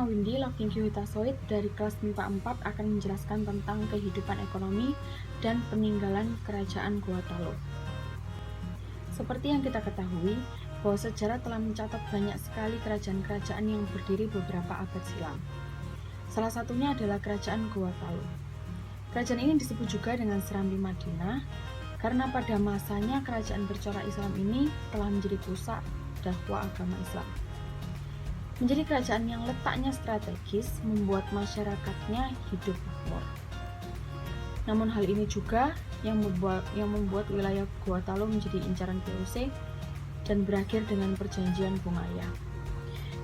nama Windy Lovingky Hutasoid dari kelas MIPA 4 akan menjelaskan tentang kehidupan ekonomi dan peninggalan Kerajaan Gorontalo. Seperti yang kita ketahui, bahwa sejarah telah mencatat banyak sekali kerajaan-kerajaan yang berdiri beberapa abad silam. Salah satunya adalah Kerajaan Gorontalo. Kerajaan ini disebut juga dengan Serambi Madinah, karena pada masanya kerajaan bercorak Islam ini telah menjadi pusat dakwah agama Islam. Menjadi kerajaan yang letaknya strategis membuat masyarakatnya hidup makmur. Namun hal ini juga yang membuat wilayah Gorontalo menjadi incaran VOC dan berakhir dengan perjanjian Bungaya.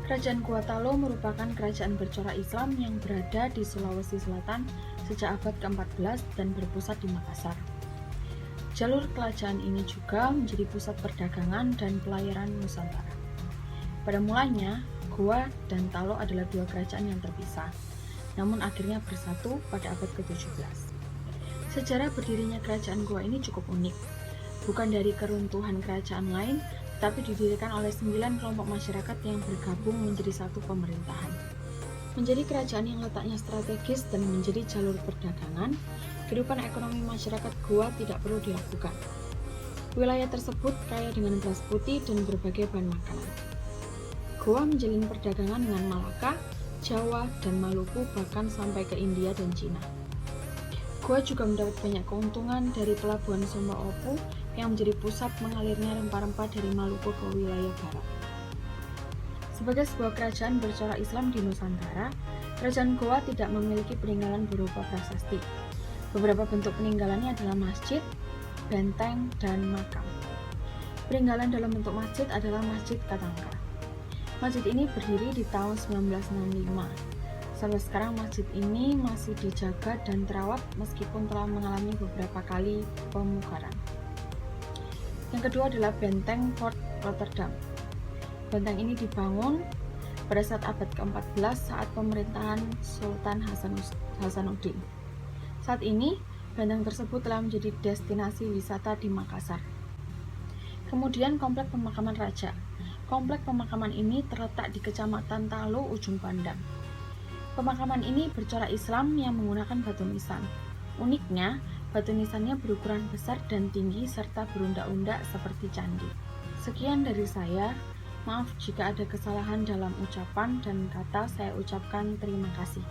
Kerajaan Gorontalo merupakan kerajaan bercorak Islam yang berada di Sulawesi Selatan sejak abad ke-14 dan berpusat di Makassar. Jalur kerajaan ini juga menjadi pusat perdagangan dan pelayaran Nusantara. Pada mulanya, Goa dan Talo adalah dua kerajaan yang terpisah, namun akhirnya bersatu pada abad ke-17. Sejarah berdirinya kerajaan Goa ini cukup unik, bukan dari keruntuhan kerajaan lain, tetapi didirikan oleh 9 kelompok masyarakat yang bergabung menjadi satu pemerintahan. Menjadi kerajaan yang letaknya strategis dan menjadi jalur perdagangan, kehidupan ekonomi masyarakat Goa tidak perlu diragukan. Wilayah tersebut kaya dengan beras putih dan berbagai bahan makanan. Goa menjalin perdagangan dengan Malaka, Jawa, dan Maluku bahkan sampai ke India dan Cina. Goa juga mendapat banyak keuntungan dari pelabuhan Sumba Opu yang menjadi pusat mengalirnya rempah-rempah dari Maluku ke wilayah barat. Sebagai sebuah kerajaan bercorak Islam di Nusantara, kerajaan Goa tidak memiliki peninggalan berupa prasasti. Beberapa bentuk peninggalannya adalah masjid, benteng, dan makam. Peninggalan dalam bentuk masjid adalah Masjid Katangka. Masjid ini berdiri di tahun 1965. Sampai sekarang masjid ini masih dijaga dan terawat meskipun telah mengalami beberapa kali pemugaran. Yang kedua adalah Benteng Fort Rotterdam. Benteng ini dibangun pada saat abad ke-14 saat pemerintahan Sultan Hasanuddin. Saat ini, benteng tersebut telah menjadi destinasi wisata di Makassar. Kemudian Komplek Pemakaman Raja. Komplek pemakaman ini terletak di Kecamatan Talo, Ujung Pandang. Pemakaman ini bercorak Islam yang menggunakan batu nisan. Uniknya, batu nisannya berukuran besar dan tinggi serta berundak-undak seperti candi. Sekian dari saya. Maaf jika ada kesalahan dalam ucapan dan kata, saya ucapkan terima kasih.